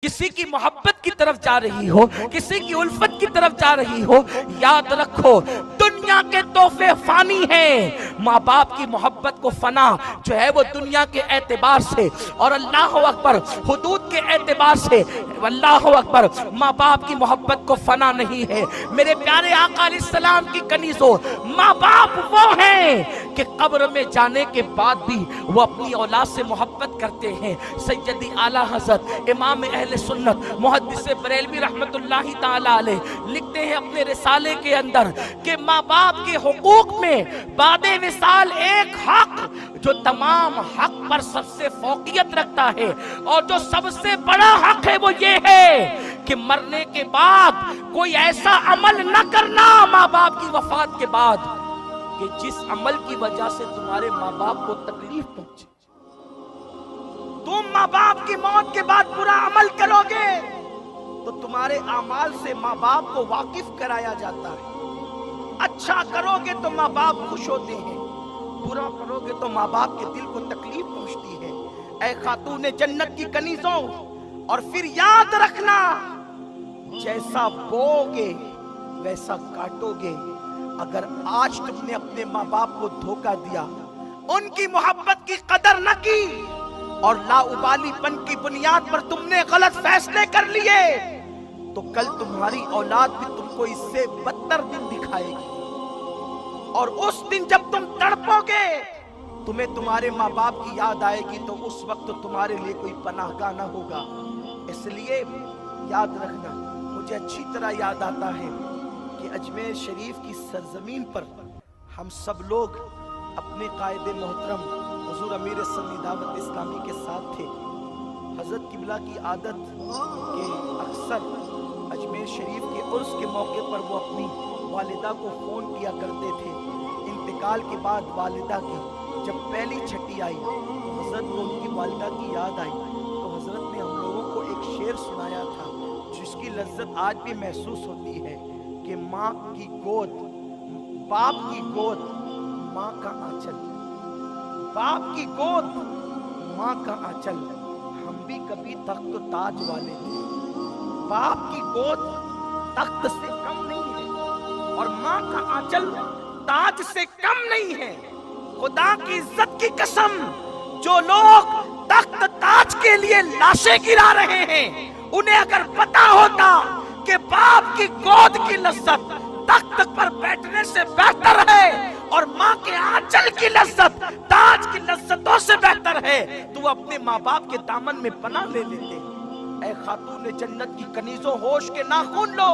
किसी की मोहब्बत की तरफ जा रही हो, किसी की उल्फत की तरफ जा रही हो, याद रखो दुनिया के तोहफे फानी हैं, माँ बाप की मोहब्बत को फना जो है वो दुनिया के एतबार से और अल्लाह अकबर हुदूद के एतबार से अल्लाह अकबर माँ बाप की मोहब्बत को फना नहीं है। मेरे प्यारे आका अलैहिस्सलाम की कनीज़ों, माँ बाप वो हैं कि कब्र में जाने के बाद भी वो अपनी औलाद से मोहब्बत करते हैं। सैयदी आला हज़रत इमाम अहले सुन्नत मुहद्दिस बरेलवी रहमतुल्लाहि ताला अलैह लिखते हैं अपने रिसाले के अंदर कि माँ बाप के हुकूक में बादे विसाल एक हक जो तमाम हक पर सबसे फौकियत रखता है, और जो सबसे बड़ा हक है वो ये है कि मरने के बाद कोई ऐसा अमल न करना माँ बाप की वफात के बाद कि जिस अमल की वजह से तुम्हारे माँ बाप को तकलीफ पहुंचे। तुम माँ बाप की मौत के बाद बुरा अमल करोगे तो तुम्हारे अमाल से माँ बाप को वाकिफ कराया जाता है। अच्छा करोगे तो माँ बाप खुश होते हैं, बुरा करोगे तो माँ बाप के दिल को तकलीफ पहुंचती है। ऐ खातून जन्नत की कनीज़ों, और फिर याद रखना जैसा बोओगे वैसा काटोगे। अगर आज तुमने अपने माँ बाप को धोखा दिया, उनकी मोहब्बत की कदर न की और लाउबालीपन की बुनियाद पर तुमने गलत फैसले कर लिए, तो कल तुम्हारी औलाद भी तुमको इससे बदतर दिन दिखाएगी। और उस दिन जब तुम तड़पोगे, तुम्हें तुम्हारे माँ बाप की याद आएगी, तो उस वक्त तुम्हारे लिए कोई पनाहगाह न होगा। इसलिए याद रखना, मुझे अच्छी तरह याद आता है कि अजमेर शरीफ की सरजमीन पर हम सब लोग अपने कायदे मोहतरम हुजूर अमीर सुन्नी दावत इस्लामी के साथ थे। हजरत किबला की आदत के अक्सर अजमेर शरीफ के उर्स के मौके पर वो अपनी वालिदा को फ़ोन किया करते थे। इंतकाल के बाद वालिदा की जब पहली छठी आई तो हजरत को उनकी वालिदा की याद आई, तो हजरत ने हम लोगों को एक शेर सुनाया था जिसकी लज्जत आज भी महसूस होती है कि माँ की गोद, बाप की गोद, माँ का आंचल, बाप की गोद, माँ का आंचल। हम भी कभी तख्त ताज वाले थे। बाप की गोद तख्त से कम नहीं है और माँ का आंचल ताज से कम नहीं है। खुदा की इज्जत की कसम, जो लोग तख्त ताज के लिए लाशें गिरा रहे हैं, उन्हें अगर पता होता कि बाप की गोद की लज्जत तख्त पर बैठने से बेहतर है और माँ के आंचल की लज्जत ताज की लज्जतों से बेहतर है, तो वो अपने माँ बाप के दामन में पनाह ले लेते। ऐ खातून जन्नत की कनीज़ों, होश के नाखून लो,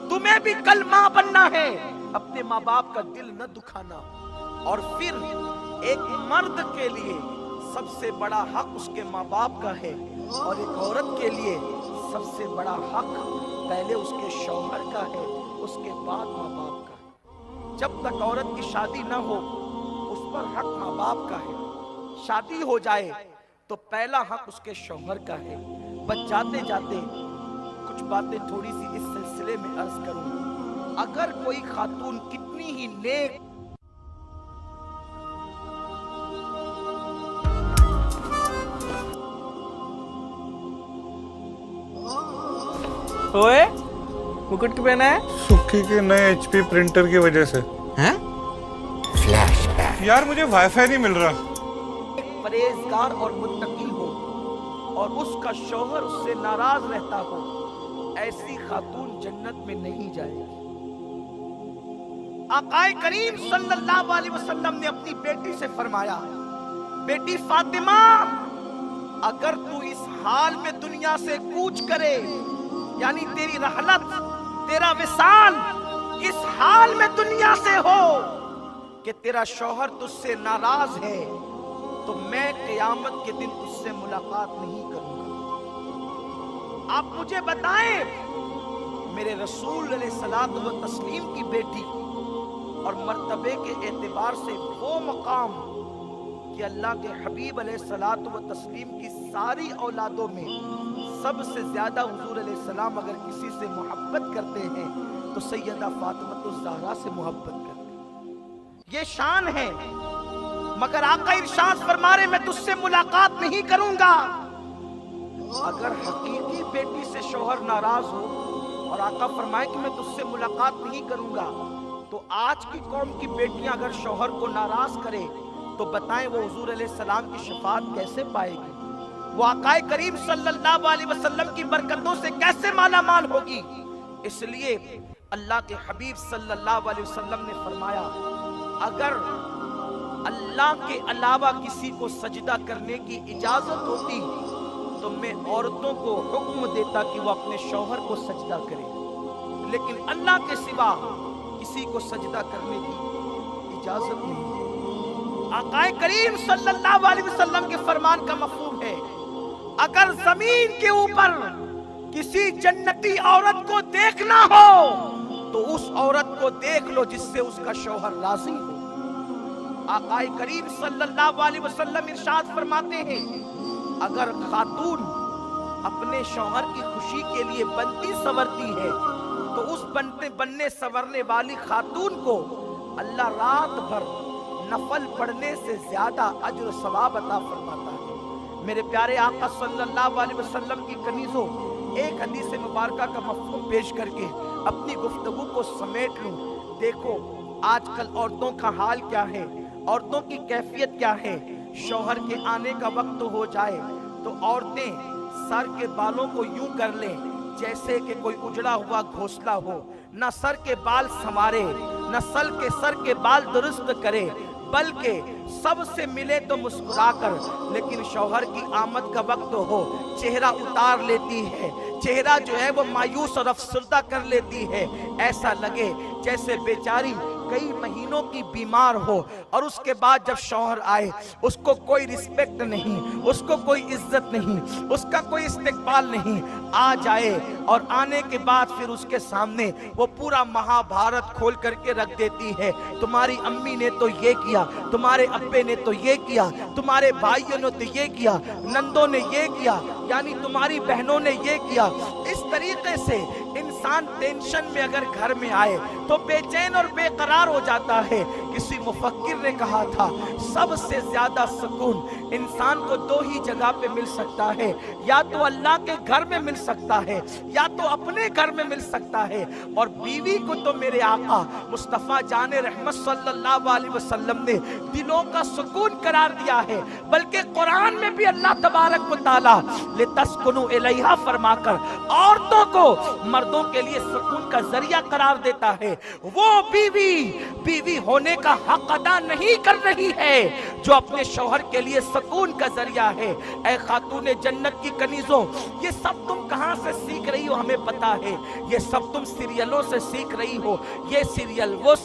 तुम्हें भी कल माँ बनना है। अपने माँ बाप का दिल न दुखाना। और फिर एक मर्द के लिए सबसे बड़ा हक उसके माँ बाप का है, और एक औरत के लिए सबसे बड़ा हक पहले उसके शौहर का है, उसके बाद माँ बाप का है। जब तक औरत की शादी न हो उस पर हक माँ बाप का है। शादी हो जाए तो पहला हक उसके शौहर का है। बस जाते जाते कुछ बातें थोड़ी सी इस सिलसिले में अर्ज करूं। अगर कोई खातून कितनी ही नेक ओए, मुकुट क्यों पहना है? सुक्की के नए एचपी प्रिंटर की वजह से। हैं? यार मुझे वाईफाई नहीं मिल रहा। परहेजगार और मुत्तकी हो और उसका शौहर उससे नाराज रहता हो, ऐसी खातून जन्नत में नहीं जाएगी। आकाए करीम सल्लल्लाहु अलैहि वसल्लम ने अपनी बेटी से फरमाया, बेटी फातिमा, अगर तू इस हाल में दुनिया से कूच करे, यानी तेरी रहलत, तेरा विसाल इस हाल में दुनिया से हो कि तेरा शौहर तुझसे नाराज है, तो मैं क़यामत के दिन तुझसे मुलाकात नहीं करूंगा। आप मुझे बताएं, मेरे रसूल अलैहिस्सलातु व तस्लीम की बेटी और मर्तबे के एतबार से वो मकाम कि अल्लाह के हबीब अलैहिस्सलातु व तस्लीम की सारी औलादों में सबसे ज्यादा हुजूर अलैहिस्सलाम अगर किसी से मोहब्बत करते हैं तो सैयदा फातिमा ज़हरा से मोहब्बत करते हैं। ये शान है। मगर आका इरशाद फरमा रहे, मैं तुझसे मुलाकात नहीं करूंगा। अगर हकीकी बेटी से शौहर नाराज हो और आका फरमाए कि मैं तुझसे मुलाकात नहीं करूंगा, तो आज की कौम की बेटियां अगर शौहर को नाराज करे तो बताएं वो हुजूर अलैहिस्सलाम की शफाअत कैसे पाएगी, वो आकाए करीम सल्लल्लाहु अलैहि वसल्लम की बरकतों से कैसे माला माल होगी। इसलिए अल्लाह के हबीब सल्लल्लाहु अलैहि वसल्लम ने फरमाया, अगर अल्लाह के अलावा किसी को सजदा करने की इजाजत होती तो मैं औरतों को हुक्म देता कि वो अपने शौहर को सजदा करे, लेकिन अल्लाह के सिवा किसी को सजदा करने की इजाजत नहीं। आकाए करीम सल्लल्लाहु अलैहि वसल्लम के फरमान का मफहूम है, अगर जमीन के ऊपर किसी जन्नती औरत को देखना हो तो उस औरत को देख लो जिससे उसका शौहर राजी हो। आकाए करीम सल्लल्लाहु अलैहि वसल्लम इरशाद फरमाते हैं, अगर खातून अपने शौहर की खुशी के लिए बनती संवरती है तो उस बनने संवरने वाली खातून को अल्लाह रात भर नफल पढ़ने से ज्यादा अज्र सवाब अता फरमाता है। मेरे प्यारे आका सल्लल्लाहु अलैहि वसल्लम की कनीज़ों, एक हदीस मुबारका का मफ़हूम पेश करके अपनी गुफ्तगू को समेट लूं। देखो आजकल औरतों का हाल क्या है, औरतों की कैफियत क्या है। शौहर के आने का वक्त हो जाए तो औरतें सर के बालों को यूं कर लें जैसे कि कोई उजड़ा हुआ घोंसला हो, न सर के बाल संवारे, न सर के बाल दुरुस्त करे, बल्कि सबसे मिले तो मुस्कुराकर, लेकिन शौहर की आमद का वक्त हो चेहरा उतार लेती है, चेहरा जो है वो मायूस और अफसरदा कर लेती है। ऐसा लगे जैसे बेचारी कई महीनों की बीमार हो और उसके बाद जब शौहर आए उसको कोई रिस्पेक्ट नहीं, उसको कोई इज्जत नहीं, उसका कोई इस्तेकबाल नहीं। आ जाए और आने के बाद फिर उसके सामने वो पूरा महाभारत खोल करके रख देती है, तुम्हारी अम्मी ने तो ये किया, तुम्हारे अब्बे ने तो ये किया, तुम्हारे भाइयों ने तो ये किया, नंदों ने ये किया, यानी तुम्हारी बहनों ने ये किया। इस तरीके से इंसान टेंशन में अगर घर में आए तो बेचैन और बेकरार हो जाता है। किसी मुफक्किर ने कहा था, सबसे ज्यादा सुकून इंसान को दो ही जगह पे मिल सकता है, या तो अल्लाह के घर में मिल सकता है या तो अपने घर में मिल सकता है। और बीवी को तो मेरे आका मुस्तफा जाने रहमत सल्लल्लाहु अलैहि वसल्लम ने दिलों का सुकून करार दिया है, बल्कि कुरान में भी अल्लाह तबारक व तआला लितस्कुनु इलैहा फरमाकर औरतों को मर्दों के लिए सुकून का जरिया करार देता है। वो बीवी होने का हक अदा नहीं कर रही है जो अपने शौहर के लिए सुकून का जरिया है। ऐ खातूने जन्नत की कनीजों, ये सब तुम कहां से सीख रही हो हमें पता है, ये सब तुम सीरियलों से सीख रही हो, ये सीरियल वो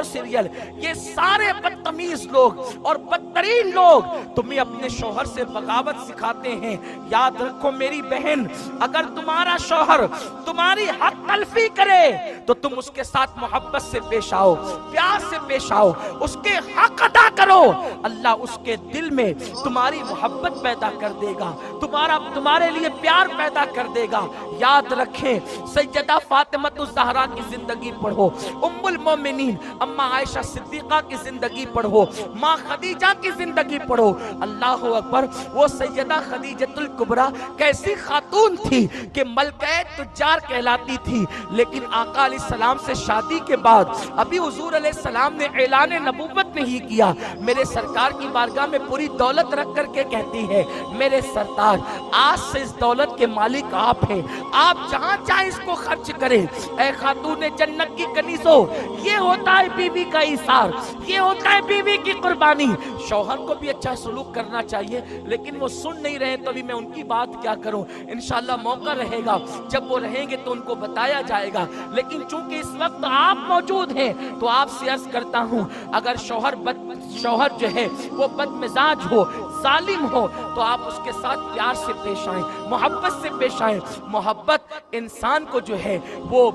सीरियल, ये सारे बदतमीज लोग और बदतरीन लोग तुम्हें अपने शौहर से बगावत सिखाते हैं। याद रखो मेरी बहन, अगर तुम्हारा शौहर तुम्हारी हक तलफी करे तो तुम उसके साथ मोहब्बत से पेश आओ, प्यार से पेश आओ, उसके हक अदा करो। अल्लाह उसके दिल में तुम्हारी मोहब्बत पैदा कर देगा, तुम्हारे लिए प्यार पैदा कर देगा। याद रखें, सैयदा फातिमा ज़हरा की जिंदगी पढ़ो, उम्मुल मोमिनीन अम्मा आयशा सिद्दीका की जिंदगी पढ़ो, माँ खदीजा की जिंदगी पढ़ो। अल्लाह अकबर, वो सैयदा खदीजतुल कुबरा कैसी खातून थी कि मलके तुज्जार कहलाती थी, लेकिन आका अलैहिस्सलाम से शादी के बाद अभी हुजूर अलैहिस्सलाम ने ऐलान नबूवत नहीं किया, मेरे सरकार की बारगाह में पूरी दौलत रख करके कहती है, मेरे सरताज आज से इस दौलत के मालिक आप हैं, आप जहां चाहे इसको खर्च करें। ऐ खातूने जन्नत की कनीज़ों, ये होता है बीवी का इसार, ये होता है बीवी की कुर्बानी। शौहर को भी अच्छा सलूक करना चाहिए, लेकिन वो सुन नहीं रहे तो अभी मैं उनकी बात क्या करूं। इंशाल्लाह मौका रहेगा, जब वो रहेंगे तो उनको बताया जाएगा। लेकिन चूंकि इस वक्त आप मौजूद हैं तो आपसे अर्ज करता हूं, अगर शौहर जो है वो बदमिजाज हो, जालिम हो, तो आप उसके साथ प्यार से पेश आएं, मोहब्बत से पेश आएं। मोहब्बत इंसान को जो है वो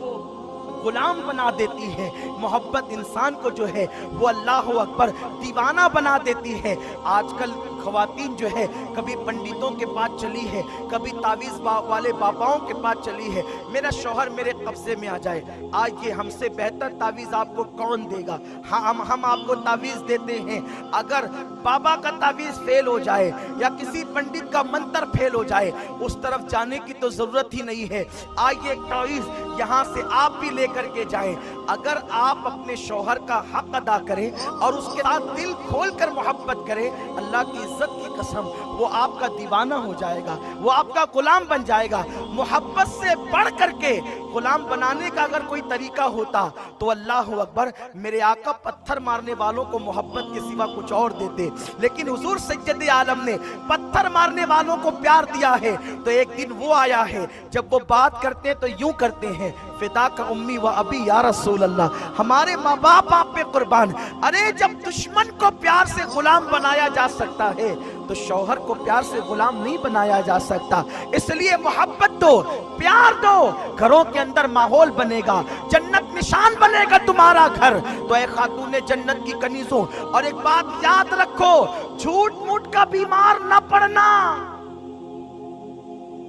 गुलाम बना देती है। मोहब्बत इंसान को जो है वो अल्लाह अकबर दीवाना बना देती है। आजकल ख़वातीन जो है कभी पंडितों के पास चली है, कभी तावीज़ वाले बाबाओं के पास चली है, मेरा शौहर मेरे कब्जे में आ जाए, आज ये हमसे बेहतर तावीज़ आपको कौन देगा? हम आपको तावीज़ देते हैं, अगर बाबा का तावीज़ फेल हो जाए या किसी पंडित का मंत्र फेल हो जाए, उस तरफ जाने की तो ज़रूरत ही नहीं है। आइए एक तावीज़ यहाँ से आप भी लेकर के जाएं। अगर आप अपने शौहर का हक अदा करें और उसके साथ दिल खोल कर मोहब्बत करें, अल्लाह की इज्जत की कसम, वो आपका दीवाना हो जाएगा, वो आपका गुलाम बन जाएगा। मोहब्बत से बढ़ करके गुलाम बनाने का अगर कोई तरीका होता तो अल्लाह अकबर मेरे आका पत्थर मारने वालों को मोहब्बत के सिवा कुछ और देते, लेकिन हुजूर सैयद आलम ने पत्थर मारने वालों को प्यार दिया है। तो एक दिन वो आया है जब वो बात करते तो यूं करते हैं, फिदा का उम्मी व अबी या रसूल अल्लाह, हमारे माँ बाप आप पे कुर्बान। अरे जब दुश्मन को प्यार से गुलाम बनाया जा सकता है तो शौहर को प्यार से गुलाम नहीं बनाया जा सकता। इसलिए मोहब्बत दो, प्यार दो, घरों के अंदर माहौल बनेगा, जन्नत निशान बनेगा तुम्हारा घर। तो ऐ खातूने जन्नत की कनीजों, और एक बात याद रखो, झूठ मूठ का बीमार न पड़ना,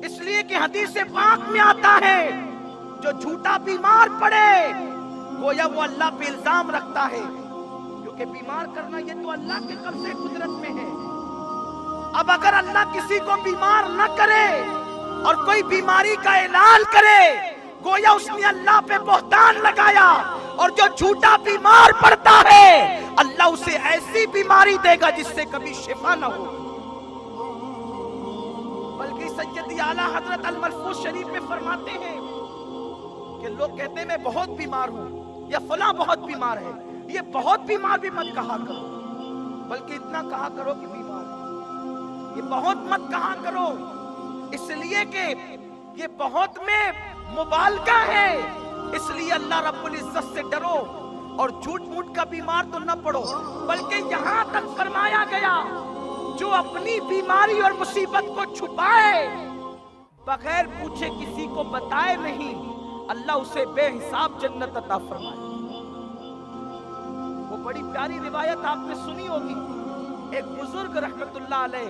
इसलिए कि हदीस पाक में आता है जो झूठा बीमार पड़े गोया वो अल्लाह पे इल्जाम रखता है, क्योंकि बीमार करना ये तो अल्लाह के कब्जे कुदरत में है। अब अगर अल्लाह किसी को बीमार न करे और कोई बीमारी का ऐलान करे, गोया उसने अल्लाह पे बोहतान लगाया। और जो झूठा बीमार पड़ता है अल्लाह उसे ऐसी बीमारी देगा जिससे कभी शिफा न हो। बल्कि सैयद आला हजरत अल मलफूज शरीफ में फरमाते हैं कि लोग कहते हैं मैं बहुत बीमार हूं या फला बहुत बीमार है, ये बहुत बीमार भी मत कहा करो, बल्कि इतना कहा करो कि बीमार है। ये बहुत मत कहा करो, इसलिए कि ये बहुत में मुबालगा है। इसलिए अल्लाह रब्बुल इज्जत से डरो और झूठ मूठ का बीमार तो न पड़ो। बल्कि यहां तक फरमाया गया जो अपनी बीमारी और मुसीबत को छुपाए, बगैर पूछे किसी को बताए नहीं, अल्लाह उसे बेहिसाब जन्नत अता फरमाए। वो बड़ी प्यारी रिवायत आपने सुनी होगी, एक बुजुर्ग रहमतुल्लाह अलैह